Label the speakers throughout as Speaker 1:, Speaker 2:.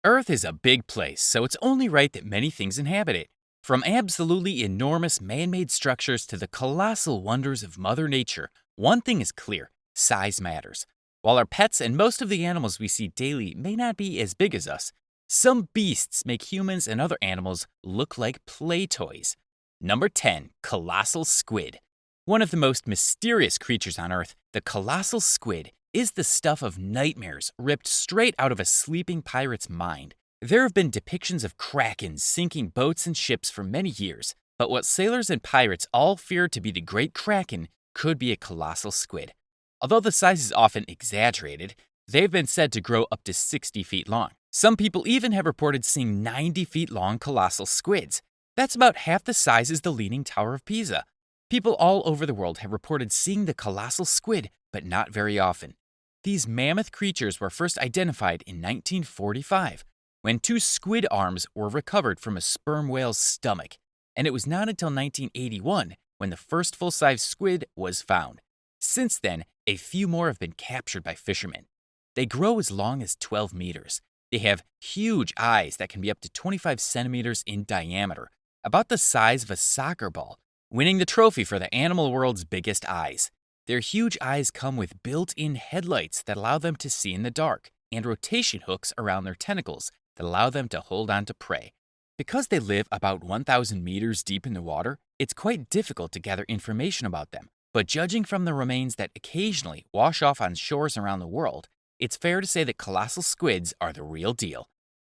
Speaker 1: Earth is a big place, so it's only right that many things inhabit it. From absolutely enormous man-made structures to the colossal wonders of Mother Nature, one thing is clear: size matters. While our pets and most of the animals we see daily may not be as big as us, some beasts make humans and other animals look like play toys. Number 10. Colossal Squid. One of the most mysterious creatures on Earth, the colossal squid is the stuff of nightmares ripped straight out of a sleeping pirate's mind. There have been depictions of krakens sinking boats and ships for many years, but what sailors and pirates all feared to be the great kraken could be a colossal squid. Although the size is often exaggerated, they've been said to grow up to 60 feet long. Some people even have reported seeing 90 feet long colossal squids. That's about half the size as the Leaning Tower of Pisa. People all over the world have reported seeing the colossal squid, but not very often. These mammoth creatures were first identified in 1945, when two squid arms were recovered from a sperm whale's stomach, and it was not until 1981 when the first full-size squid was found. Since then, a few more have been captured by fishermen. They grow as long as 12 meters. They have huge eyes that can be up to 25 centimeters in diameter, about the size of a soccer ball, winning the trophy for the animal world's biggest eyes. Their huge eyes come with built-in headlights that allow them to see in the dark, and rotation hooks around their tentacles that allow them to hold on to prey. Because they live about 1,000 meters deep in the water, it's quite difficult to gather information about them. But judging from the remains that occasionally wash off on shores around the world, it's fair to say that colossal squids are the real deal.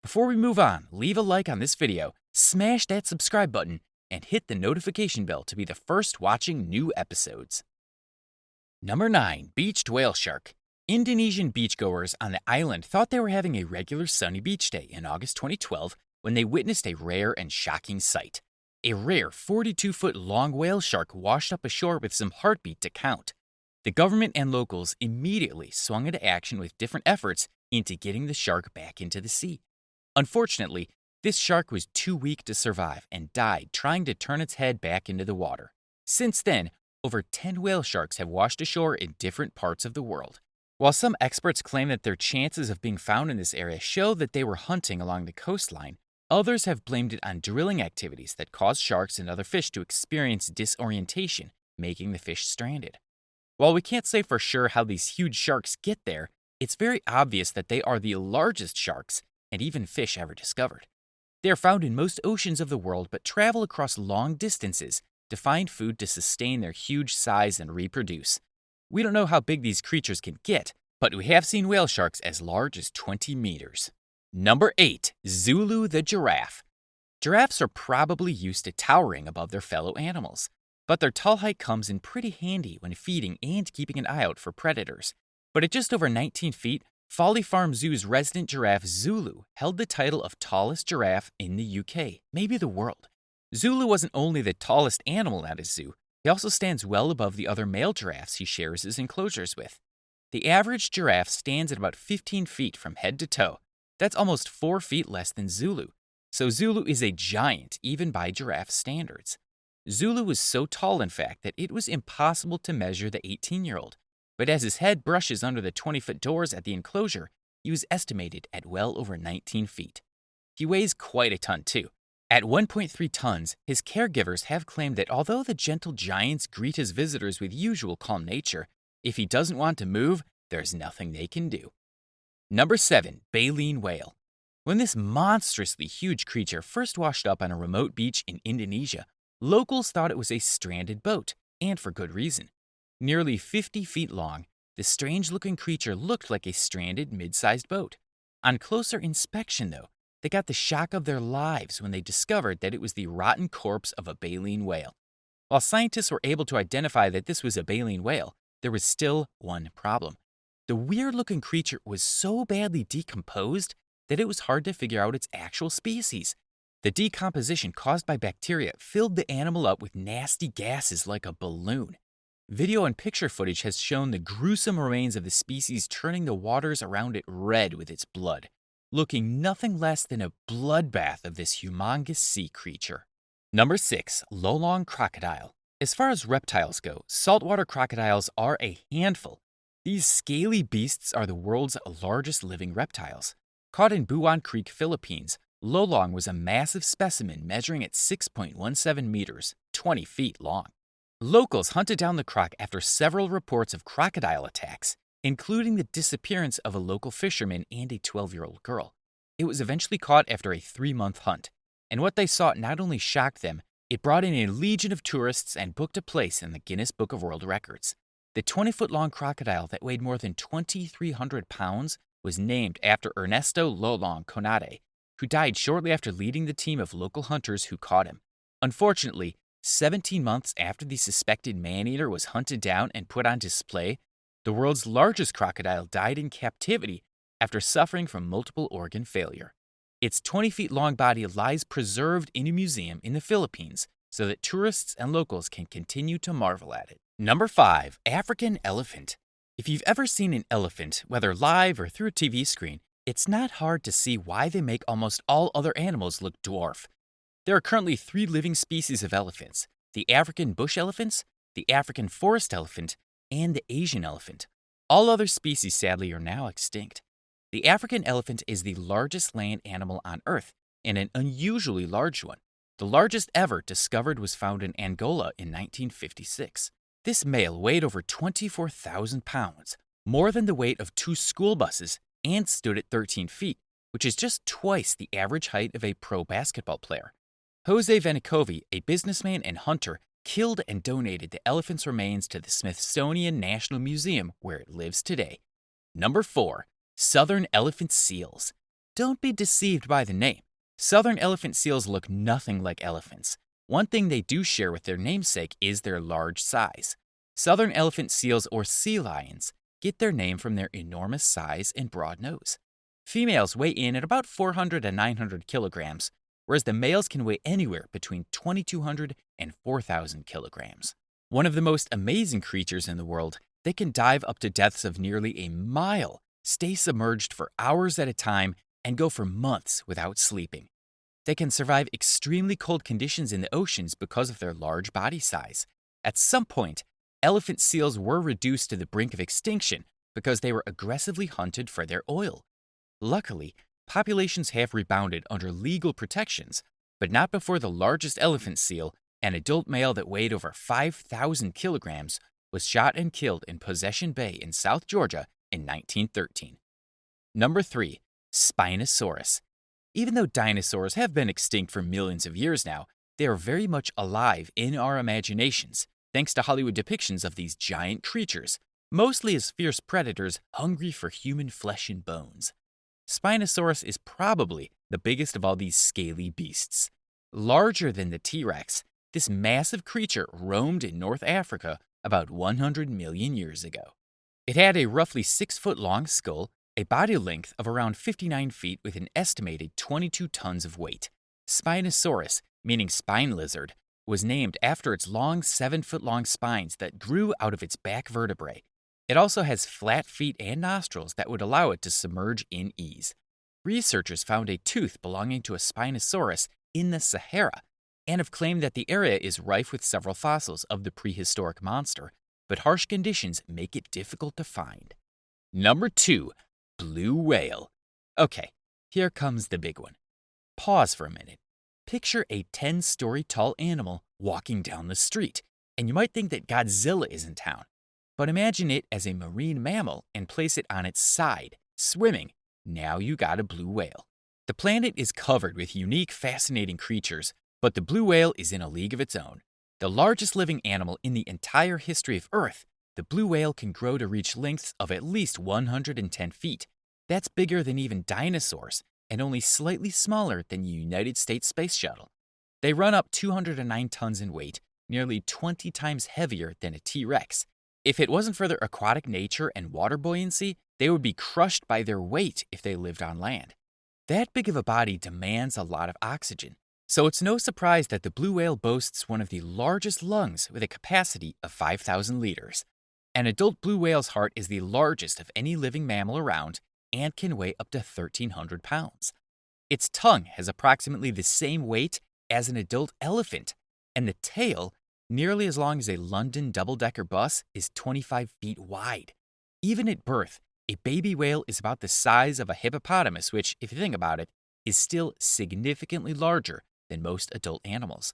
Speaker 1: Before we move on, leave a like on this video, smash that subscribe button, and hit the notification bell to be the first watching new episodes. Number 9. Beached Whale Shark. Indonesian beachgoers on the island thought they were having a regular sunny beach day in August 2012 when they witnessed a rare and shocking sight. A rare 42-foot-long whale shark washed up ashore with some heartbeat to count. The government and locals immediately swung into action with different efforts into getting the shark back into the sea. Unfortunately, this shark was too weak to survive and died trying to turn its head back into the water. Since then, over 10 whale sharks have washed ashore in different parts of the world. While some experts claim that their chances of being found in this area show that they were hunting along the coastline, others have blamed it on drilling activities that cause sharks and other fish to experience disorientation, making the fish stranded. While we can't say for sure how these huge sharks get there, it's very obvious that they are the largest sharks and even fish ever discovered. They are found in most oceans of the world but travel across long distances to find food to sustain their huge size and reproduce. We don't know how big these creatures can get, but we have seen whale sharks as large as 20 meters. Number 8. Zulu the Giraffe. Giraffes are probably used to towering above their fellow animals, but their tall height comes in pretty handy when feeding and keeping an eye out for predators. But at just over 19 feet, Folly Farm Zoo's resident giraffe Zulu held the title of tallest giraffe in the UK, maybe the world. Zulu wasn't only the tallest animal at his zoo, he also stands well above the other male giraffes he shares his enclosures with. The average giraffe stands at about 15 feet from head to toe. That's almost 4 feet less than Zulu. So Zulu is a giant even by giraffe standards. Zulu was so tall, in fact, that it was impossible to measure the 18-year-old. But as his head brushes under the 20-foot doors at the enclosure, he was estimated at well over 19 feet. He weighs quite a ton, too. At 1.3 tons, his caregivers have claimed that although the gentle giants greet his visitors with usual calm nature, if he doesn't want to move, there's nothing they can do. Number 7. Baleen Whale. When this monstrously huge creature first washed up on a remote beach in Indonesia, locals thought it was a stranded boat, and for good reason. Nearly 50 feet long, the strange-looking creature looked like a stranded mid-sized boat. On closer inspection, though, they got the shock of their lives when they discovered that it was the rotten corpse of a baleen whale. While scientists were able to identify that this was a baleen whale, there was still one problem. The weird-looking creature was so badly decomposed that it was hard to figure out its actual species. The decomposition caused by bacteria filled the animal up with nasty gases like a balloon. Video and picture footage has shown the gruesome remains of the species turning the waters around it red with its blood, looking nothing less than a bloodbath of this humongous sea creature. Number 6. Lowland Crocodile. As far as reptiles go, saltwater crocodiles are a handful. These scaly beasts are the world's largest living reptiles. Caught in Buon Creek, Philippines, Lolong was a massive specimen measuring at 6.17 meters, 20 feet long. Locals hunted down the croc after several reports of crocodile attacks, including the disappearance of a local fisherman and a 12-year-old girl. It was eventually caught after a 3-month hunt, and what they saw not only shocked them, it brought in a legion of tourists and booked a place in the Guinness Book of World Records. The 20-foot-long crocodile that weighed more than 2,300 pounds was named after Ernesto Lolong Conade, who died shortly after leading the team of local hunters who caught him. Unfortunately, 17 months after the suspected man-eater was hunted down and put on display, the world's largest crocodile died in captivity after suffering from multiple organ failure. Its 20-feet-long body lies preserved in a museum in the Philippines so that tourists and locals can continue to marvel at it. Number 5. African elephant. If you've ever seen an elephant, whether live or through a TV screen, it's not hard to see why they make almost all other animals look dwarf. There are currently 3 living species of elephants: the African bush elephants, the African forest elephant, and the Asian elephant. All other species, sadly, are now extinct. The African elephant is the largest land animal on Earth, and an unusually large one. The largest ever discovered was found in Angola in 1956. This male weighed over 24,000 pounds, more than the weight of 2 school buses, and stood at 13 feet, which is just twice the average height of a pro basketball player. Jose Venicovi, a businessman and hunter, killed and donated the elephant's remains to the Smithsonian National Museum, where it lives today. Number 4. Southern elephant seals. Don't be deceived by the name. Southern elephant seals look nothing like elephants. One thing they do share with their namesake is their large size. Southern elephant seals, or sea lions, get their name from their enormous size and broad nose. Females weigh in at about 400 to 900 kilograms, whereas the males can weigh anywhere between 2,200 and 4,000 kilograms. One of the most amazing creatures in the world, they can dive up to depths of nearly a mile, stay submerged for hours at a time, and go for months without sleeping. They can survive extremely cold conditions in the oceans because of their large body size. At some point, elephant seals were reduced to the brink of extinction because they were aggressively hunted for their oil. Luckily, populations have rebounded under legal protections, but not before the largest elephant seal, an adult male that weighed over 5,000 kilograms, was shot and killed in Possession Bay in South Georgia in 1913. Number 3. Spinosaurus. Even though dinosaurs have been extinct for millions of years now, they are very much alive in our imaginations, thanks to Hollywood depictions of these giant creatures, mostly as fierce predators hungry for human flesh and bones. Spinosaurus is probably the biggest of all these scaly beasts. Larger than the T-Rex, this massive creature roamed in North Africa about 100 million years ago. It had a roughly 6-foot-long skull, a body length of around 59 feet with an estimated 22 tons of weight. Spinosaurus, meaning spine lizard, was named after its long 7-foot-long spines that grew out of its back vertebrae. It also has flat feet and nostrils that would allow it to submerge in ease. Researchers found a tooth belonging to a Spinosaurus in the Sahara and have claimed that the area is rife with several fossils of the prehistoric monster, but harsh conditions make it difficult to find. Number 2. Blue whale. Okay, here comes the big one. Pause for a minute. Picture a 10-story tall animal walking down the street, and you might think that Godzilla is in town. But imagine it as a marine mammal and place it on its side, swimming. Now you got a blue whale. The planet is covered with unique, fascinating creatures, but the blue whale is in a league of its own. The largest living animal in the entire history of Earth, the blue whale can grow to reach lengths of at least 110 feet. That's bigger than even dinosaurs, and only slightly smaller than the United States Space Shuttle. They run up 209 tons in weight, nearly 20 times heavier than a T-Rex. If it wasn't for their aquatic nature and water buoyancy, they would be crushed by their weight if they lived on land. That big of a body demands a lot of oxygen, so it's no surprise that the blue whale boasts one of the largest lungs with a capacity of 5,000 liters. An adult blue whale's heart is the largest of any living mammal around and can weigh up to 1,300 pounds. Its tongue has approximately the same weight as an adult elephant, and the tail, nearly as long as a London double-decker bus, is 25 feet wide. Even at birth, A baby whale is about the size of a hippopotamus, which, if you think about it, is still significantly larger than most adult animals.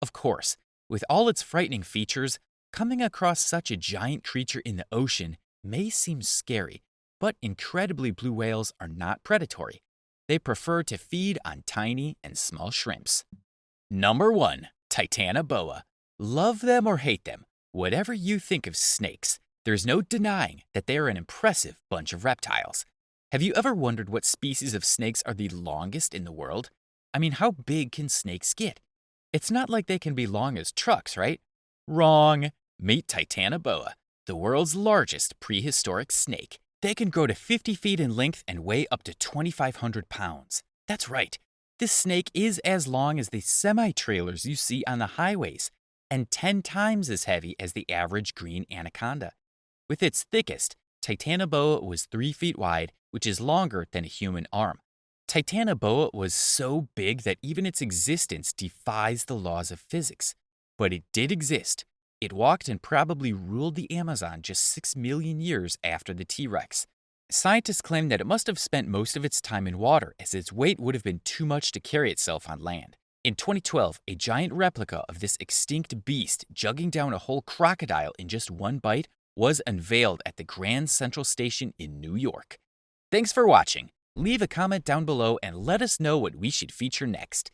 Speaker 1: Of course, with all its frightening features, coming across such a giant creature in the ocean may seem scary, but incredibly blue whales are not predatory. They prefer to feed on tiny and small shrimps. Number 1. Titanoboa. Love them or hate them, whatever you think of snakes, there's no denying that they are an impressive bunch of reptiles. Have you ever wondered what species of snakes are the longest in the world? I mean, how big can snakes get? It's not like they can be long as trucks, right? Wrong. Meet Titanoboa, the world's largest prehistoric snake. They can grow to 50 feet in length and weigh up to 2,500 pounds. That's right. This snake is as long as the semi-trailers you see on the highways and 10 times as heavy as the average green anaconda. With its thickest, Titanoboa was 3 feet wide, which is longer than a human arm. Titanoboa was so big that even its existence defies the laws of physics. But it did exist. It walked and probably ruled the Amazon just 6 million years after the T-Rex. Scientists claim that it must have spent most of its time in water, as its weight would have been too much to carry itself on land. In 2012, a giant replica of this extinct beast jugging down a whole crocodile in just one bite was unveiled at the Grand Central Station in New York. Thanks for watching. Leave a comment down below and let us know what we should feature next.